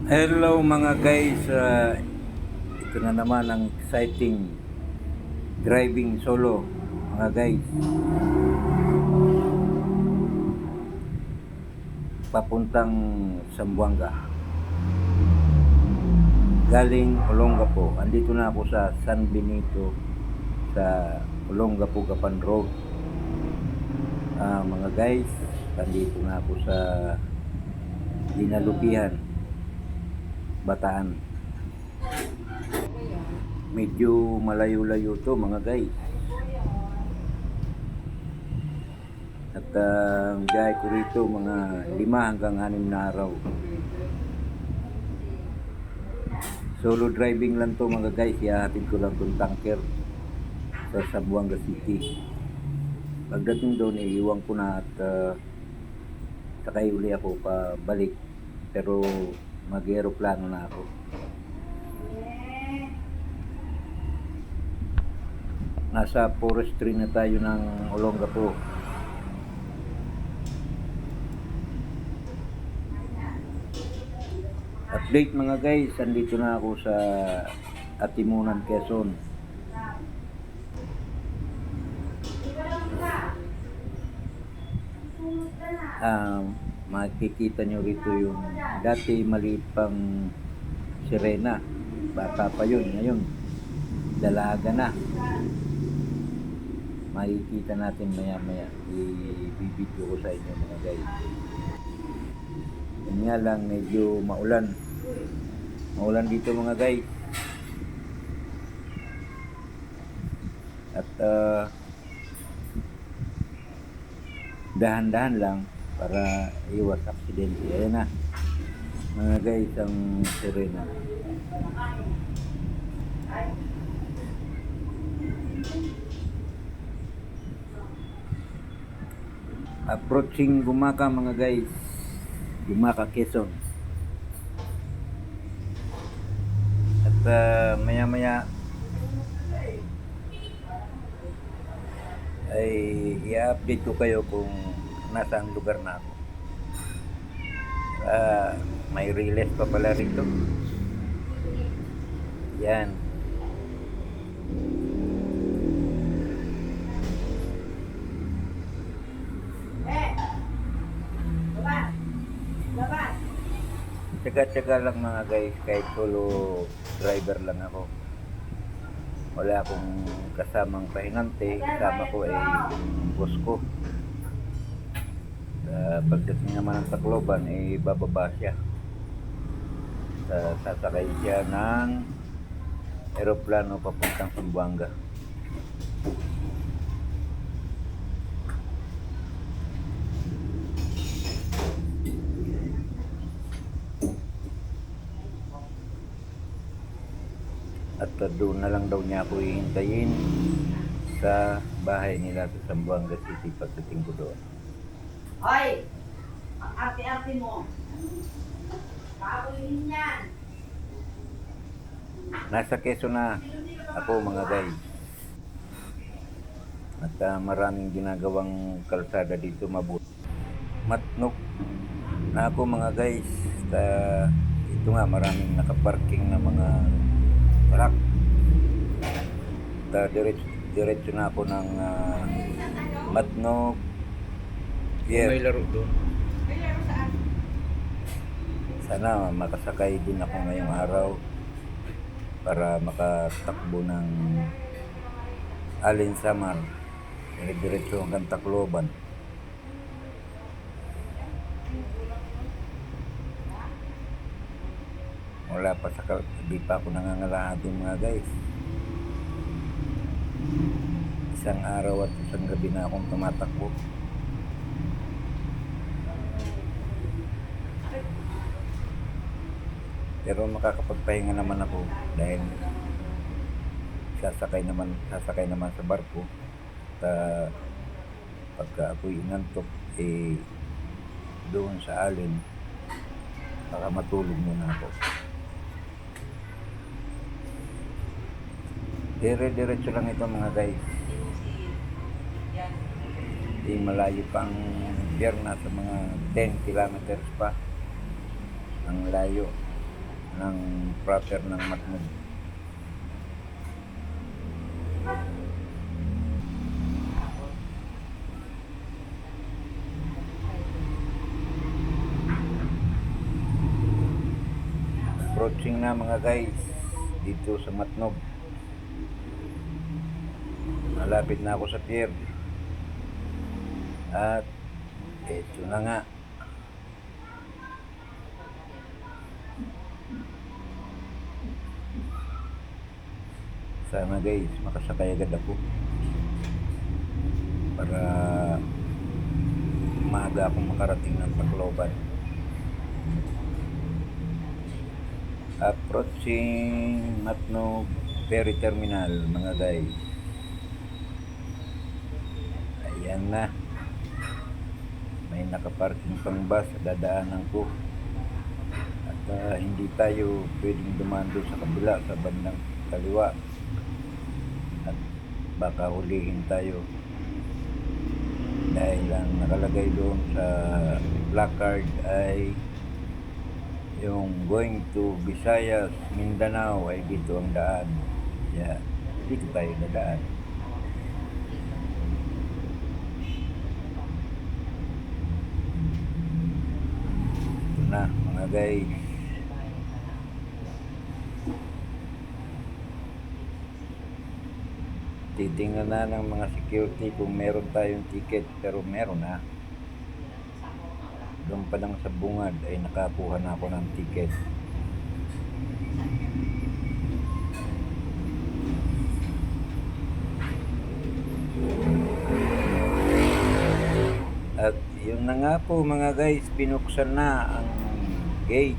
Hello mga guys, ito na naman ang exciting driving solo mga guys, papuntang Zamboanga, galing Olongapo. Andito na ako sa San Benito sa Olongapo Gapan Road. Mga guys, andito na ako sa Dinalupihan, Bataan. Medyo malayo-layo to mga guys. At ang biyahe ko rito mga 5 hanggang 6 na araw. Solo driving lang to mga guys. Ihahatid ko lang tong tanker sa Zamboanga City. Pagdating doon, iiwan ko na at sakay uli ako pa balik. Pero mag-aeroplano na ako. Nasa forestry na tayo ng Olongapo. Update mga guys, andito na ako sa Atimunan, Quezon. Makikita nyo rito yung dati maliit pang sirena. Bata pa yun, ngayon dalaga na. Makikita natin maya maya, i-video ko sa inyo mga guys. Yan nga lang, medyo maulan dito mga guys. At dahan-dahan lang para iwas aksidente. Ayan na mga guys ang sirena. Approaching Gumaka mga guys, Gumaka, Quezon. At maya maya ay i-update ko kayo kung nasaan lugar na ako. May relays pa pala rito. Yan. Tsaga-tsaga lang mga guys, kahit solo driver lang ako. Wala akong kasamang pahinante, kasama ko ay boss ko. Pagdating naman ng Tacloban ay bababa siya. Sasakay siya ng aeroplano papuntang Zamboanga. At doon na lang daw niya ako hihintayin sa bahay nila sa Zamboanga City pagdating ko doon. Hoy! Ang arte-arte mo. Pakulihin yan. Nasa Quezon na ako mga guys. At maraming ginagawang kalsada dito mabuti. Matnok na ako mga guys. Ito nga, maraming nakaparking na mga truck. Diretso na ako ng Matnok. May laro doon. Sana makasakay din ako ngayong araw para makatakbo ng Alin Samar, diretso hanggang Tacloban. Wala pa di pa ako nangangalahati mga guys. Isang araw at isang gabi na akong tumatakbo. Pero makakapagpahinga naman ako dahil sasakay naman sa barko. At pagka ako'y inantok doon sa Alin, baka matulog muna ako. Dire-diretso lang ito mga guys. Di malayo pang Bierna, sa mga 10 kilometers pa ang layo. ng prater ng Matnog. Approaching na mga guys dito sa Matnog. Malapit na ako sa pier. At ito na nga. Sana guys makasakay agad ako para maaga akong makarating ng Tacloban. Approaching Matnog Ferry Terminal mga guys. Ayan na. May nakaparking pang bus sa dadaanan ko. At hindi tayo pwedeng dumaan doon sa kabila sa bandang kaliwa. At baka hulihin tayo. Dahil ang nakalagay doon sa placard ay yung going to Visayas, Mindanao ay dito ang daan. Yeah, dito tayo dadaan. Ito na mga guys. Titingnan na ng mga security kung meron tayong ticket, pero meron na. Doon pa lang sa bungad ay nakakuha na ako ng ticket. At yun na nga po mga guys, binuksan na ang gate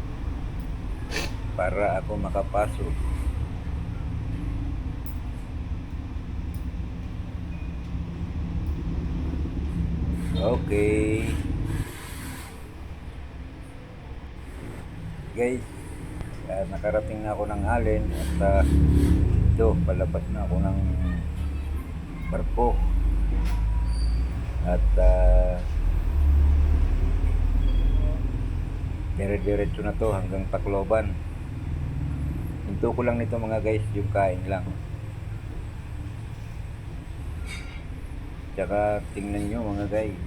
para ako makapasok. Okay. Guys, nakarating na ako ng Allen at ito, palabas na ako ng barko. At dire-diretso na to hanggang Tacloban. Hinto ko lang nito mga guys, yung kain lang. Tsaka tingnan nyo mga guys,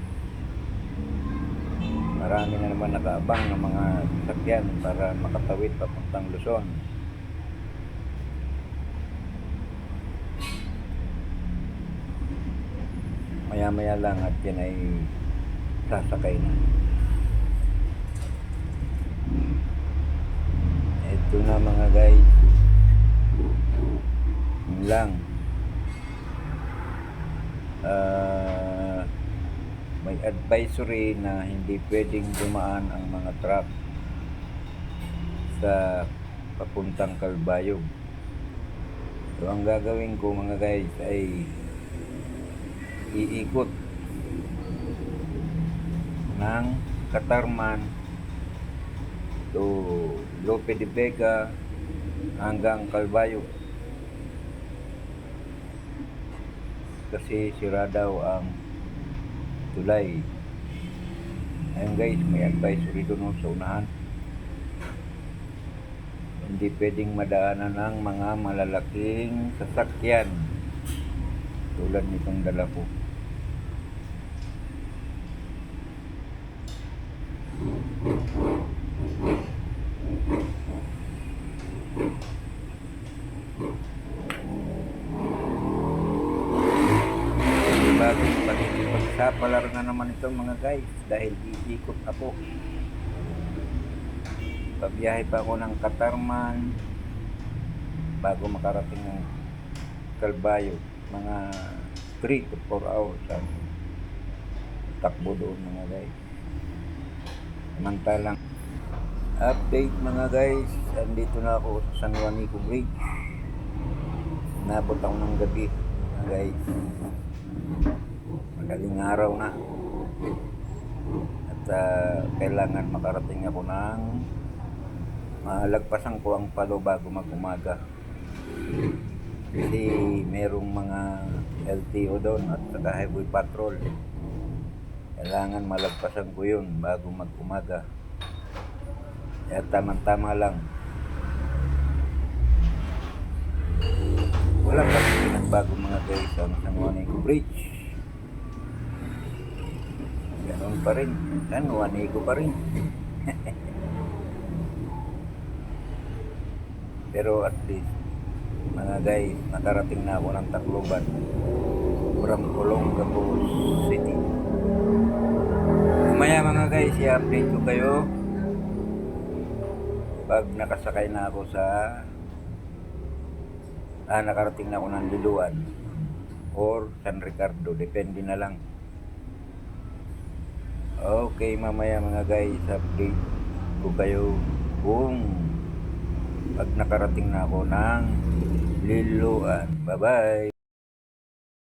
marami na naman nakaabang ng mga sasakyan para makatawid papuntang Luzon. Maya-maya lang at yan ay sasakay na. Ito na mga guys. Yun lang. May advisory na hindi pwedeng dumaan ang mga truck sa papuntang Calbayog. So ang gagawin ko mga guys ay iikot ng Katarman to Lope de Vega hanggang Calbayog. Kasi sira daw ang tulay. Ayun guys, may advisory doon sa unahan. Hindi pwedeng madaanan ng mga malalaking sasakyan tulad nitong dala ko. Bagong pagsapalar na naman ito mga guys dahil iikot ako. Pabiyahe pa ako ng Katarman bago makarating ng Calbayog. Mga 3 to 4 hours ang takbo doon mga guys. Samantalang update mga guys, andito na ako sa San Juanico Bridge. Nabot ako ng gabi mga guys. Madaling araw na. At kailangan makarating ako ng malagpasan ko ang Palo bago mag-umaga. Kasi merong mga LTO doon at saka highway patrol. Kailangan malagpasan ko yun bago mag-umaga. Kaya tamang-tama lang. Wala pa rin pinagbago mga guys ang San Juanico Bridge. Ganun pa rin. San Juanico pa rin. Pero at least, mga guys, nakarating na ako ng Tacloban from Olongapo City. Mamaya mga guys, i-update ko kayo pag nakasakay na ako sa nakarating na ako ng Liloan or San Ricardo, depende na lang. Okay, mamaya mga guys, update ko kayo kung pag nakarating na ako ng Liloan. Bye bye.